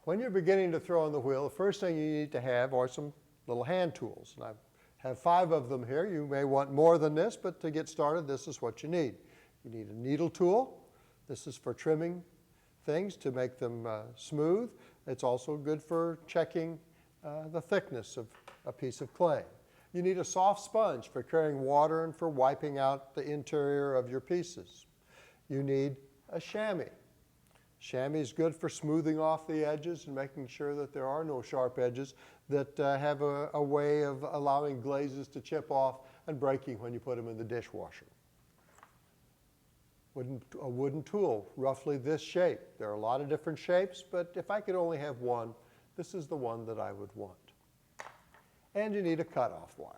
When you're beginning to throw on the wheel, the first thing you need to have are some little hand tools. And I have 5 of them here. You may want more than this, but to get started, this is what you need. You need a needle tool. This is for trimming things to make them smooth. It's also good for checking the thickness of a piece of clay. You need a soft sponge for carrying water and for wiping out the interior of your pieces. You need a chamois. Chamois is good for smoothing off the edges and making sure that there are no sharp edges that have a way of allowing glazes to chip off and breaking when you put them in the dishwasher. A wooden tool, roughly this shape. There are a lot of different shapes, but if I could only have one, this is the one that I would want. And you need a cutoff wire.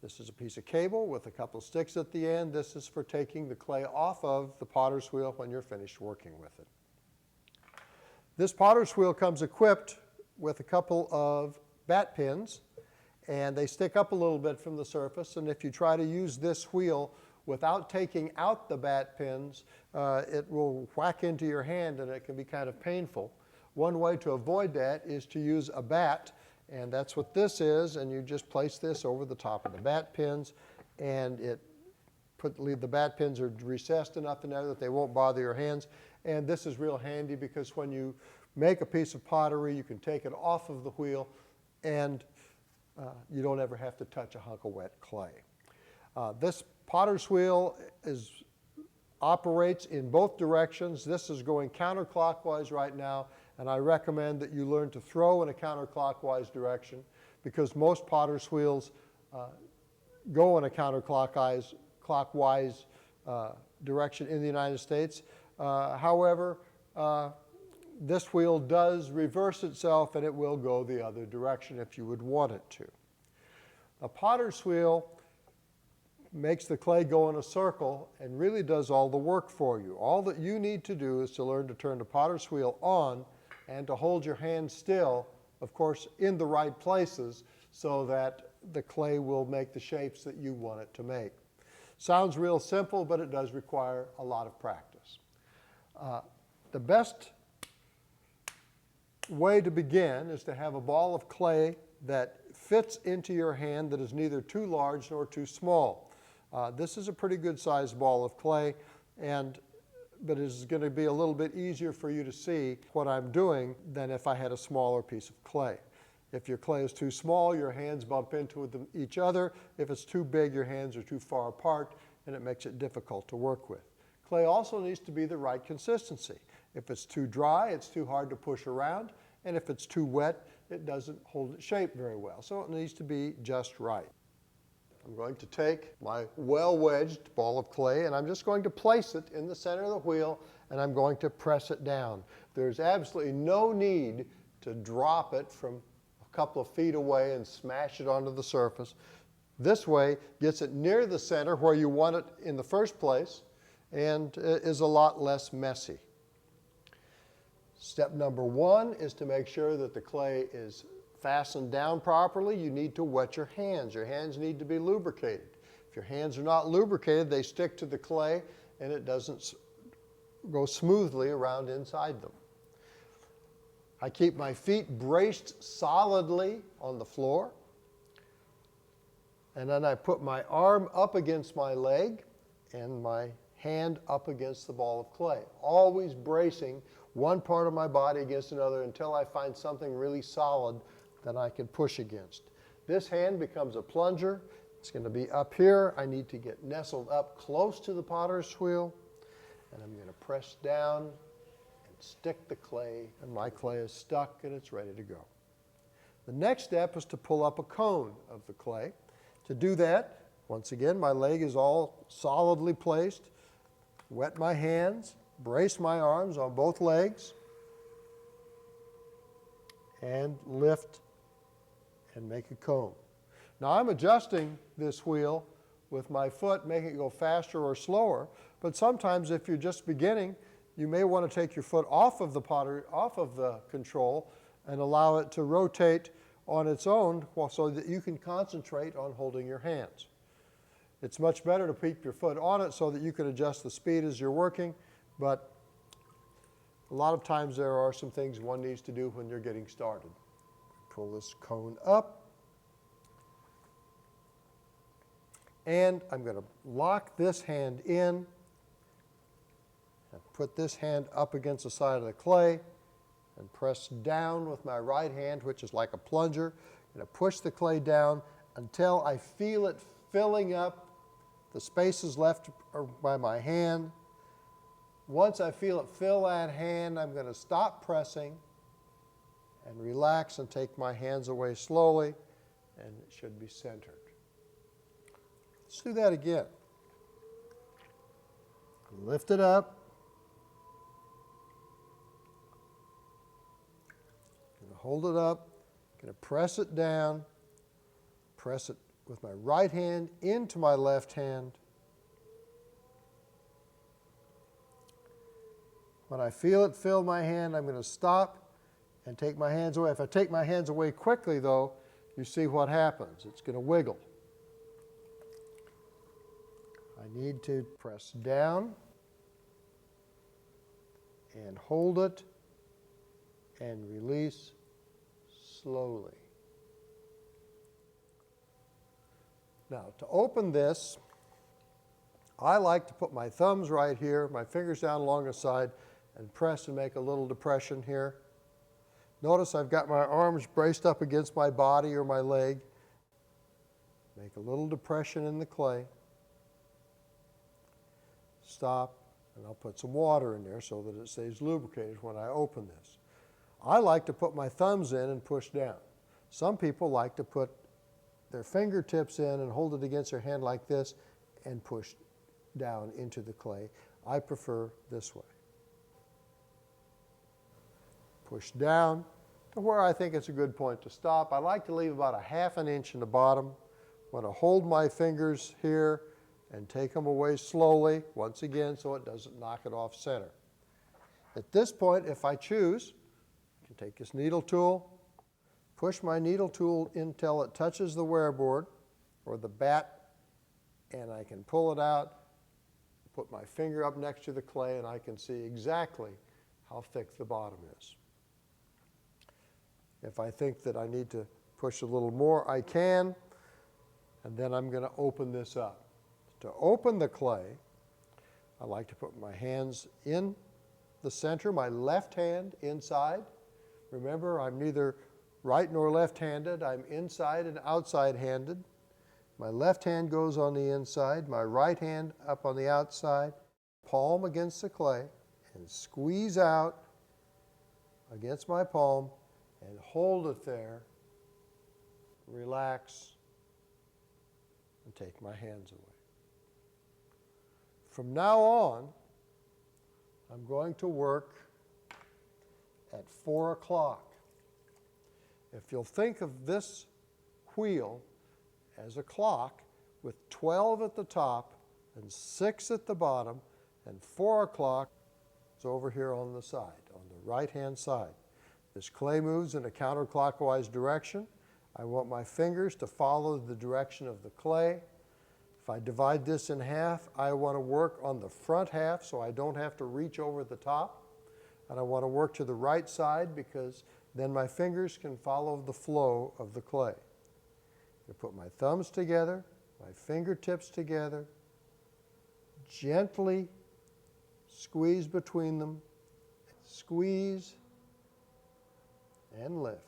This is a piece of cable with a couple sticks at the end. This is for taking the clay off of the potter's wheel when you're finished working with it. This potter's wheel comes equipped with a couple of bat pins, and they stick up a little bit from the surface, and if you try to use this wheel without taking out the bat pins, it will whack into your hand and it can be kind of painful. One way to avoid that is to use a bat, and that's what this is, and you just place this over the top of the bat pins, and the bat pins are recessed enough in there that they won't bother your hands. And this is real handy because when you make a piece of pottery, you can take it off of the wheel, and you don't ever have to touch a hunk of wet clay. This potter's wheel operates in both directions. This is going counterclockwise right now, and I recommend that you learn to throw in a counterclockwise direction because most potter's wheels go in a counterclockwise direction in the United States. However, this wheel does reverse itself and it will go the other direction if you would want it to. A potter's wheel makes the clay go in a circle and really does all the work for you. All that you need to do is to learn to turn the potter's wheel on and to hold your hand still, of course, in the right places so that the clay will make the shapes that you want it to make. Sounds real simple, but it does require a lot of practice. The best way to begin is to have a ball of clay that fits into your hand that is neither too large nor too small. This is a pretty good sized ball of clay, but it is going to be a little bit easier for you to see what I'm doing than if I had a smaller piece of clay. If your clay is too small, your hands bump into each other. If it's too big, your hands are too far apart, and it makes it difficult to work with. Clay also needs to be the right consistency. If it's too dry, it's too hard to push around, and if it's too wet, it doesn't hold its shape very well. So it needs to be just right. I'm going to take my well-wedged ball of clay and I'm just going to place it in the center of the wheel and I'm going to press it down. There's absolutely no need to drop it from a couple of feet away and smash it onto the surface. This way gets it near the center where you want it in the first place and is a lot less messy. Step number 1 is to make sure that the clay is fastened down properly. You need to wet your hands. Your hands need to be lubricated. If your hands are not lubricated, they stick to the clay and it doesn't go smoothly around inside them. I keep my feet braced solidly on the floor, and then I put my arm up against my leg and my hand up against the ball of clay, always bracing one part of my body against another until I find something really solid that I can push against. This hand becomes a plunger. It's going to be up here. I need to get nestled up close to the potter's wheel, and I'm going to press down and stick the clay, and my clay is stuck and it's ready to go. The next step is to pull up a cone of the clay. To do that, once again, my leg is all solidly placed. Wet my hands, brace my arms on both legs, and lift and make a cone. Now I'm adjusting this wheel with my foot, making it go faster or slower, but sometimes if you're just beginning, you may want to take your foot off of the control and allow it to rotate on its own so that you can concentrate on holding your hands. It's much better to keep your foot on it so that you can adjust the speed as you're working, but A lot of times there are some things one needs to do when you're getting started. Pull this cone up. And I'm going to lock this hand in and put this hand up against the side of the clay and press down with my right hand, which is like a plunger. I'm going to push the clay down until I feel it filling up the spaces left by my hand. Once I feel it fill that hand, I'm going to stop pressing and relax and take my hands away slowly, and it should be centered. Let's do that again. Lift it up. Hold it up. I'm going to press it down. Press it with my right hand into my left hand. When I feel it fill my hand, I'm going to stop and take my hands away. If I take my hands away quickly, though, you see what happens. It's going to wiggle. I need to press down and hold it and release slowly. Now, to open this, I like to put my thumbs right here, my fingers down along the side, and press and make a little depression here. Notice I've got my arms braced up against my body or my leg. Make a little depression in the clay. Stop, and I'll put some water in there so that it stays lubricated when I open this. I like to put my thumbs in and push down. Some people like to put their fingertips in and hold it against their hand like this and push down into the clay. I prefer this way. Push down to where I think it's a good point to stop. I like to leave about a ½ an inch in the bottom. I want to hold my fingers here and take them away slowly, once again, so it doesn't knock it off center. At this point, if I choose, I can take this needle tool, push my needle tool until it touches the wear board or the bat, and I can pull it out, put my finger up next to the clay, and I can see exactly how thick the bottom is. If I think that I need to push a little more, I can, and then I'm going to open this up. To open the clay, I like to put my hands in the center, my left hand inside. Remember, I'm neither right nor left-handed. I'm inside and outside-handed. My left hand goes on the inside, my right hand up on the outside, palm against the clay, and squeeze out against my palm and hold it there, relax, and take my hands away. From now on, I'm going to work at 4 o'clock. If you'll think of this wheel as a clock with 12 at the top and 6 at the bottom, and 4 o'clock is over here on the side, on the right-hand side. This clay moves in a counterclockwise direction. I want my fingers to follow the direction of the clay. If I divide this in half, I want to work on the front half so I don't have to reach over the top. And I want to work to the right side because then my fingers can follow the flow of the clay. I put my thumbs together, my fingertips together, gently squeeze between them, squeeze and lift.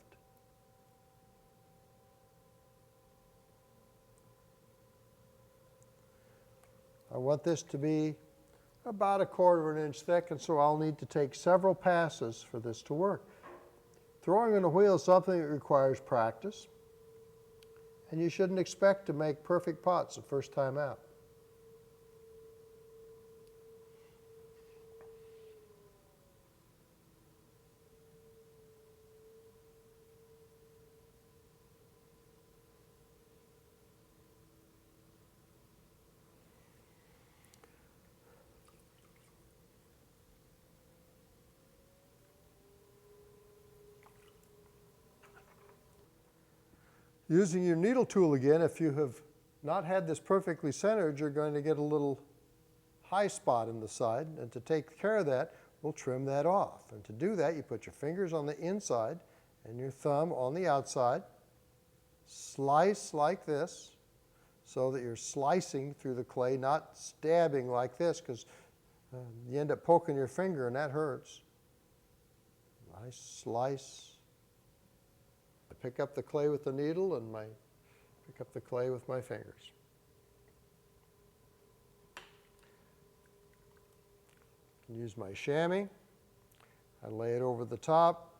I want this to be about 1/4 of an inch thick, and so I'll need to take several passes for this to work. Throwing on a wheel is something that requires practice, and you shouldn't expect to make perfect pots the first time out. Using your needle tool again, if you have not had this perfectly centered, you're going to get a little high spot in the side. And to take care of that, we'll trim that off. And to do that, you put your fingers on the inside and your thumb on the outside. Slice like this so that you're slicing through the clay, not stabbing like this, because you end up poking your finger and that hurts. Nice slice. I pick up the clay with the needle and pick up the clay with my fingers. I can use my chamois. I lay it over the top,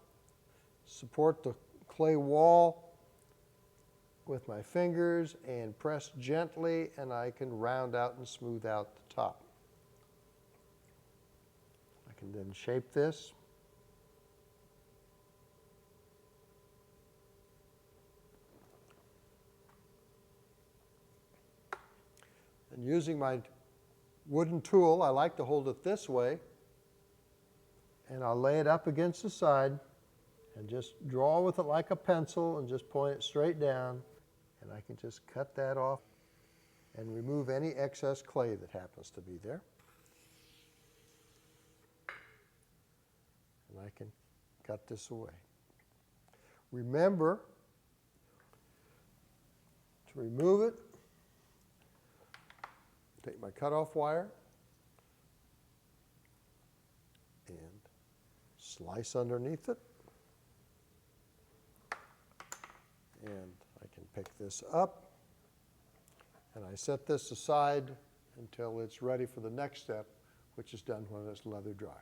support the clay wall with my fingers and press gently, and I can round out and smooth out the top. I can then shape this. And using my wooden tool, I like to hold it this way, and I'll lay it up against the side and just draw with it like a pencil and just point it straight down, and I can just cut that off and remove any excess clay that happens to be there. And I can cut this away. Remember to remove it. Take my cutoff wire and slice underneath it. And I can pick this up, and I set this aside until it's ready for the next step, which is done when it's leather dry.